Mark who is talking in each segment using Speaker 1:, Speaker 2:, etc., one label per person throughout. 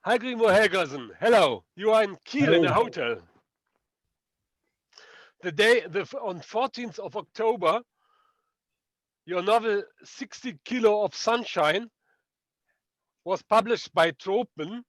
Speaker 1: Hallgrímur Helgason, hello. You are in Kiel in a
Speaker 2: Hello.
Speaker 1: hotel. On 14th of October, your novel 60 Kilo of Sunshine was published by Tropen,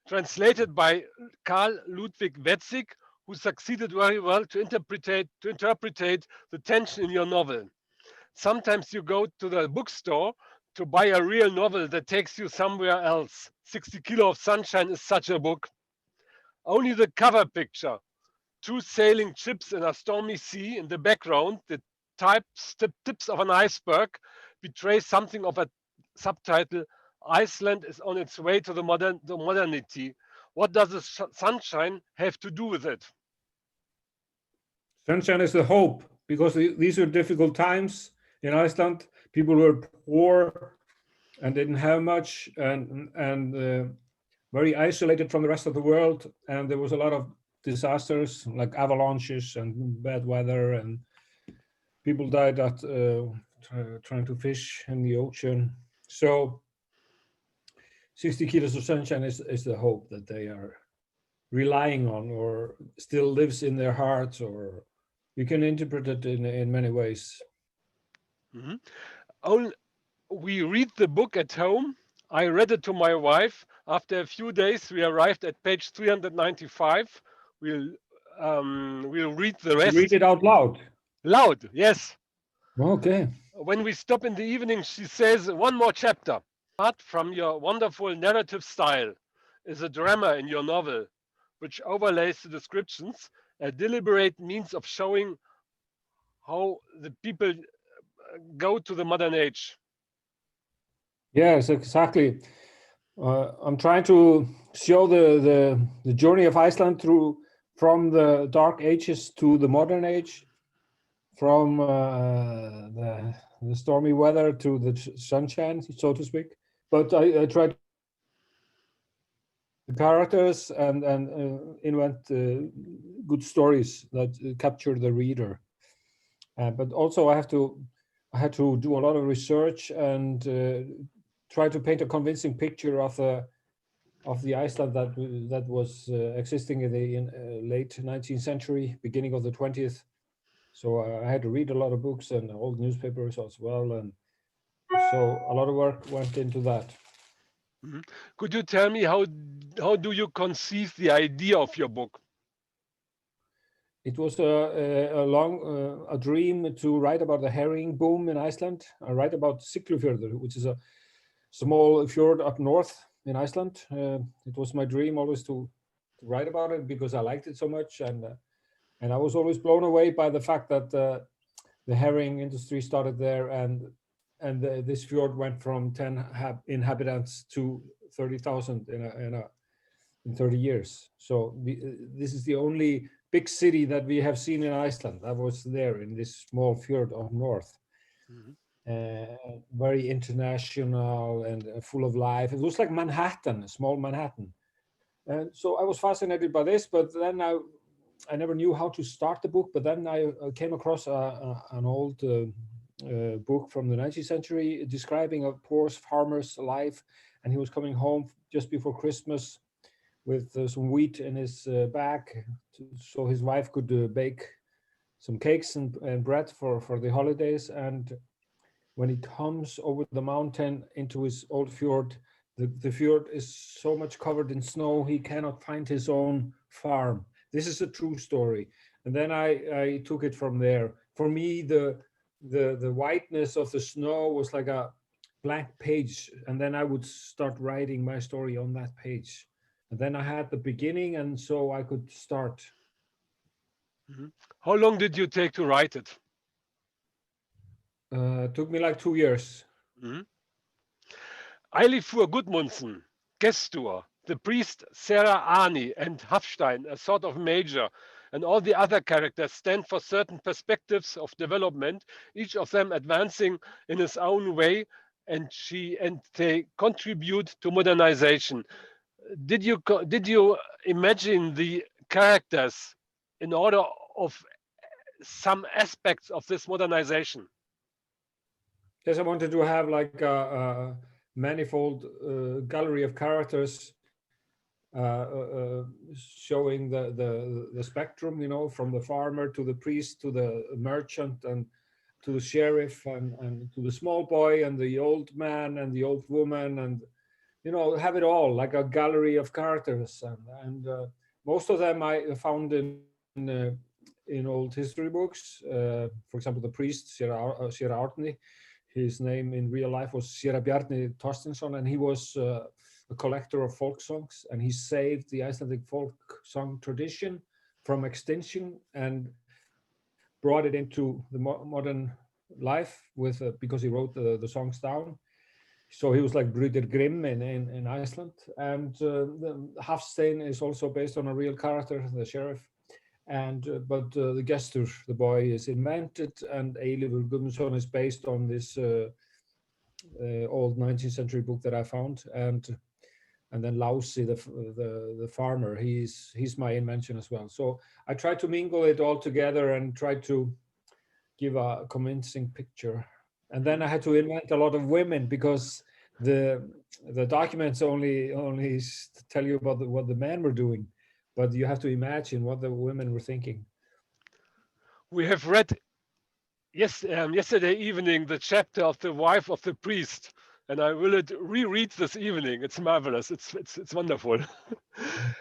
Speaker 1: translated by Karl Ludwig Wetzig, who succeeded very well to interpret the tension in your novel. Sometimes you go to the bookstore to buy a real novel that takes you somewhere else. 60 Kilo of Sunshine is such a book. Only the cover picture, two sailing ships in a stormy sea in the background, the tips of an iceberg, betrays something of a subtitle. Iceland is on its way to the modernity. What does the sunshine have to do with it?
Speaker 2: Sunshine is the hope because these are difficult times in Iceland. People were poor and didn't have much and very isolated from the rest of the world. And there was a lot of disasters like avalanches and bad weather, and people died at trying to fish in the ocean. So 60 kilos of sunshine is the hope that they are relying on or still lives in their hearts, or you can interpret it in many ways.
Speaker 1: Mhm. Only, we read the book at home. I read it to my wife. After a few days, we arrived at page 395. We'll we'll read the
Speaker 2: You read
Speaker 1: rest
Speaker 2: it out loud.
Speaker 1: loud. Yes.
Speaker 2: Okay.
Speaker 1: When we stop in the evening, she says, "One more chapter." Apart from your wonderful narrative style, is a drama in your novel, which overlays the descriptions, a deliberate means of showing how the people go to the modern age.
Speaker 2: Yes, exactly. I'm trying to show the journey of Iceland through from the dark ages to the modern age, from the stormy weather to the sunshine, so to speak. But I try to characters and invent good stories that capture the reader. But also I had to do a lot of research and try to paint a convincing picture of the Iceland that was existing in the late 19th century, beginning of the 20th. So I had to read a lot of books and old newspapers as well, and so a lot of work went into that.
Speaker 1: Mhm. Could you tell me how do you conceive the idea of your book?
Speaker 2: It was a long a dream to write about the herring boom in Iceland. I write about Siglufjörður, which is a small fjord up north in Iceland. It was my dream always to write about it because I liked it so much, and I was always blown away by the fact that the herring industry started there, and this fjord went from 10 inhabitants to 30,000 in 30 years. So this is the only big city that we have seen in Iceland. I was there in this small fjord up north.
Speaker 1: Mhm.
Speaker 2: Very international and full of life. It was like Manhattan, a small Manhattan. And so I was fascinated by this, but then I never knew how to start the book. But then I came across an old book from the 19th century describing a poor farmer's life, and he was coming home just before Christmas with some wheat in his bag, so his wife could bake some cakes and bread for the holidays. And when he comes over the mountain into his old fjord, the fjord is so much covered in snow he cannot find his own farm. This is a true story. And then I took it from there. For me, the whiteness of the snow was like a blank page, and then I would start writing my story on that page. And then I had the beginning, and so I could start.
Speaker 1: Mhm. How long did you take to write it?
Speaker 2: It took me like 2 years.
Speaker 1: Mhm. Eilifur Gudmundsen, Gestur, the priest Sarah Arni, and Hafstein, a sort of major, and all the other characters stand for certain perspectives of development, each of them advancing in his own way, and they contribute to modernization. Did you imagine the characters in order of some aspects of this modernization?
Speaker 2: Yes, I wanted to have like a manifold gallery of characters showing the spectrum, you know, from the farmer to the priest to the merchant and to the sheriff and to the small boy and the old man and the old woman, and you know, have it all like a gallery of characters. And most of them I found in old history books. For example, the priest Séra Árni, his name in real life was Séra Bjarni Thorsteinsson, and he was a collector of folk songs, and he saved the Icelandic folk song tradition from extinction and brought it into the modern life with because he wrote the songs down. So he was like Bruder Grimm in Iceland. And the Hafstein is also based on a real character, the sheriff. And but the Gestur, the boy, is invented, and Eilifur Gudmundsson is based on this old 19th century book that I found. And then Lausi, the farmer, he's my invention as well. So I try to mingle it all together and try to give a convincing picture. And then I had to invent a lot of women because the documents only tell you about what the men were doing, but you have to imagine what the women were thinking.
Speaker 1: We have read yesterday evening the chapter of the wife of the priest, and I will reread this evening. It's marvelous. It's wonderful.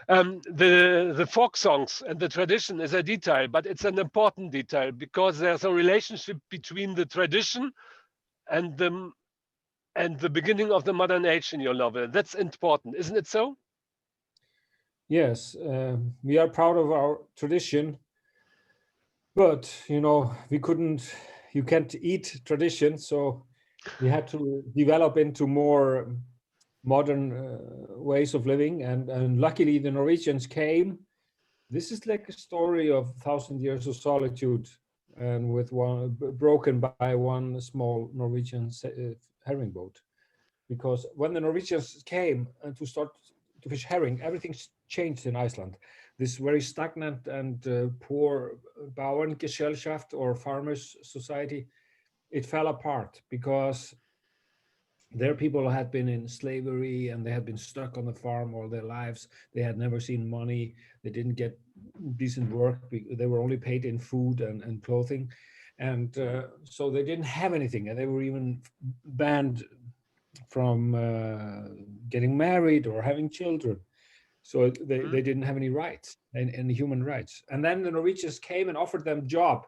Speaker 1: The folk songs and the tradition is a detail, but it's an important detail because there's a relationship between the tradition and the beginning of the modern age in your novel. That's important, isn't it so?
Speaker 2: Yes, we are proud of our tradition, but you know, you can't eat tradition, so we had to develop into more modern ways of living, and luckily the Norwegians came. This is like a story of 1,000 years of solitude, and with one broken by one small Norwegian herring boat. Because when the Norwegians came to start to fish herring, everything changed in Iceland. This very stagnant and poor Bauerngesellschaft, or farmers' society, it fell apart because their people had been in slavery and they had been stuck on the farm all their lives. They had never seen money. They didn't get decent work. They were only paid in food and clothing. And so they didn't have anything. And they were even banned from getting married or having children. So they didn't have any rights, any human rights. And then the Norwegians came and offered them job,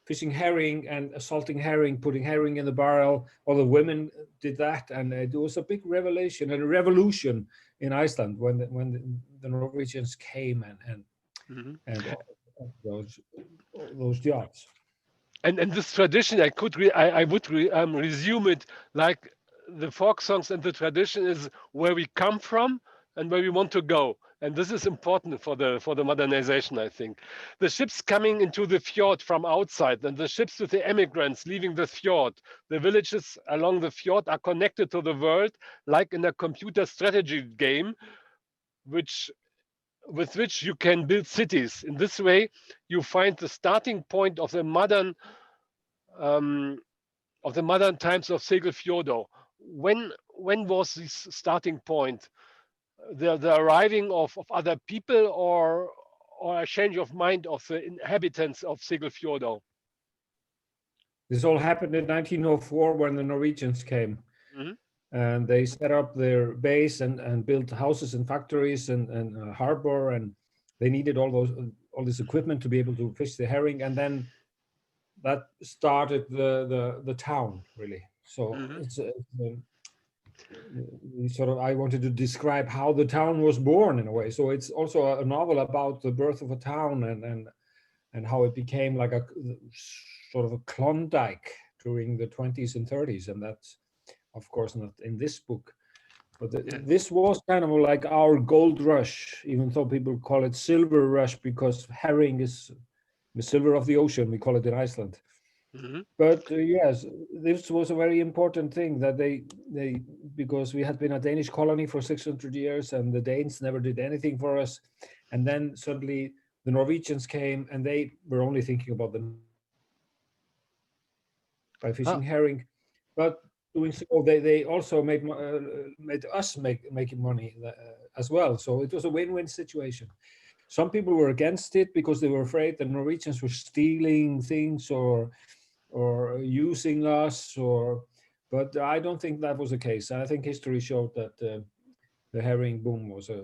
Speaker 2: fishing herring and assaulting herring, putting herring in the barrel. All the women did that, and it was a big revelation and a revolution in Iceland when the Norwegians came and those jobs.
Speaker 1: And this tradition, I would resume it like the folk songs and the tradition is where we come from and where we want to go. And this is important for the modernization, I think. The ships coming into the fjord from outside, and the ships with the emigrants leaving the fjord. The villages along the fjord are connected to the world, like in a computer strategy game, with which you can build cities. In this way, you find the starting point of the modern times of Segelfjordo. When was this starting point? The arriving of other people, or a change of mind of the inhabitants of Segelfjordo?
Speaker 2: This all happened in 1904 when the Norwegians came. And they set up their base and built houses and factories and a harbor, and they needed all this equipment to be able to fish the herring. And then that started the town, really. So it's sort of, I wanted to describe how the town was born in a way. So it's also a novel about the birth of a town and how it became like a sort of a Klondike during the 20s and 30s. And that's, of course, not in this book. But this was kind of like our gold rush, even though people call it silver rush, because herring is the silver of the ocean, we call it in Iceland. But yes, this was a very important thing that they because we had been a Danish colony for 600 years and the Danes never did anything for us. And then suddenly the Norwegians came and they were only thinking about them by fishing herring. But doing so, they also made us making money as well. So it was a win-win situation. Some people were against it because they were afraid the Norwegians were stealing things or using us, but I don't think that was the case. I think history showed that the herring boom was a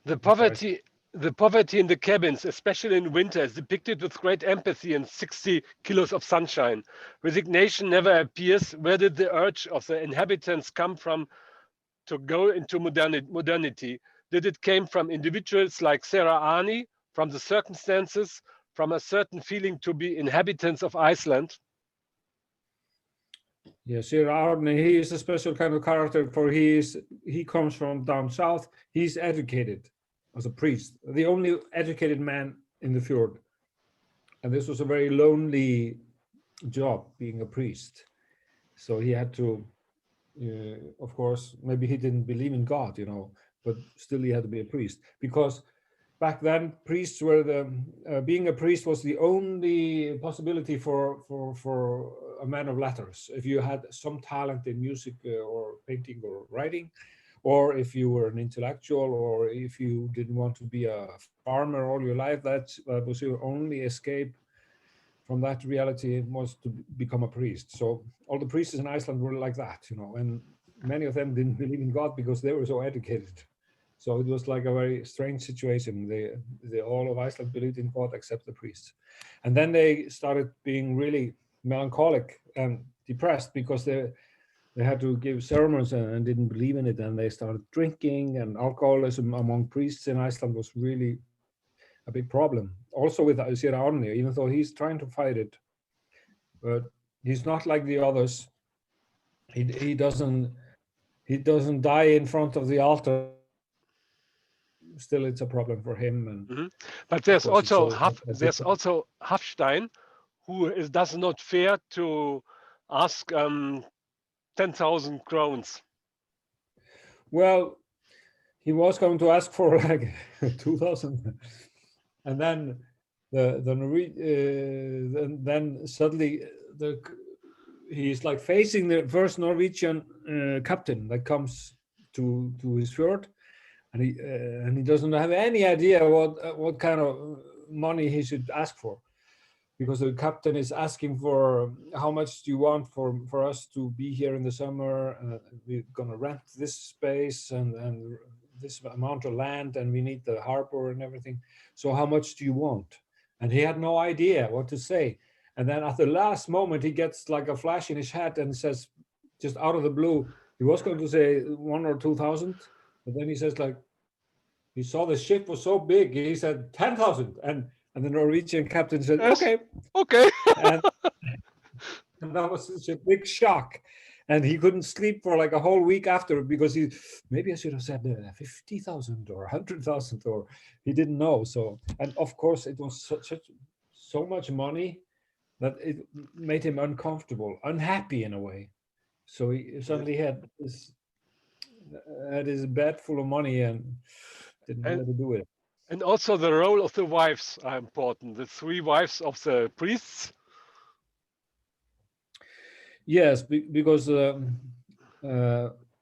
Speaker 1: The poverty in the cabins, especially in winter, is depicted with great empathy in 60 Kilos of Sunshine. Resignation never appears. Where did the urge of the inhabitants come from to go into modernity? Did it came from individuals like Sarah Arni, from the circumstances, from a certain feeling to be inhabitants of Iceland?
Speaker 2: Yes, Sarah Arni, he is a special kind of character, for he comes from down south. He's educated as a priest, the only educated man in the fjord. And this was a very lonely job, being a priest. So he had to, of course, maybe he didn't believe in God, but still he had to be a priest. Because back then, priests were being a priest was the only possibility for a man of letters. If you had some talent in music or painting or writing, or if you were an intellectual, or if you didn't want to be a farmer all your life, that was your only escape from that reality, was to become a priest. So all the priests in Iceland were like that, and many of them didn't believe in God because they were so educated. So it was like a very strange situation. They all of Iceland believed in God except the priests. And then they started being really melancholic and depressed because they had to give sermons and didn't believe in it. And they started drinking, and alcoholism among priests in Iceland was really a big problem. Also with Séra Árni, even though he's trying to fight it, but he's not like the others. He doesn't die in front of the altar. Still, it's a problem for him. And
Speaker 1: but there's also Hafstein, who does not fear to ask 10,000 crowns.
Speaker 2: Well, he was going to ask for like 2,000, and then then suddenly he's like facing the first Norwegian captain that comes to his fjord, and he doesn't have any idea what kind of money he should ask for, because the captain is asking for, how much do you want for us to be here in the summer? We're gonna rent this space and this amount of land, and we need the harbor and everything. So how much do you want? And he had no idea what to say. And then at the last moment, he gets like a flash in his head and says, just out of the blue, he was going to say 1,000 or 2,000, but then he says, like, he saw the ship was so big, he said 10,000, and the Norwegian captain said,
Speaker 1: okay.
Speaker 2: And that was such a big shock. And he couldn't sleep for like a whole week after, because maybe I should have said 50,000 or 100,000, or he didn't know. So, and of course it was so much money that it made him uncomfortable, unhappy in a way. So he suddenly had his bed full of money and didn't know what to do with it.
Speaker 1: And also the role of the wives are important. The 3 wives of the priests.
Speaker 2: Yes, because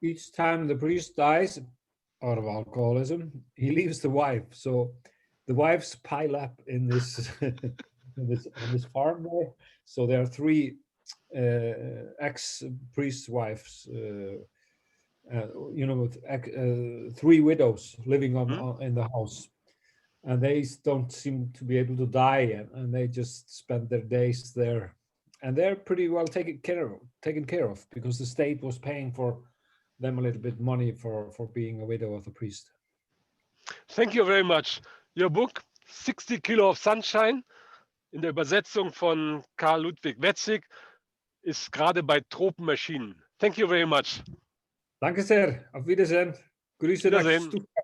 Speaker 2: each time the priest dies out of alcoholism, he leaves the wife. So the wives pile up in this in this farm there. So there are 3 ex-priest wives, 3 widows living in the house, and they don't seem to be able to die, and they just spend their days there. And they're pretty well taken care of because the state was paying for them a little bit money for being a widow of a priest.
Speaker 1: Thank you very much. Your book, 60 Kilo of Sunshine, in der Übersetzung von Karl Ludwig Wetzig, ist gerade bei Tropenmaschinen. Thank you very much.
Speaker 2: Danke sehr. Auf Wiedersehen. Grüße nach Stuttgart.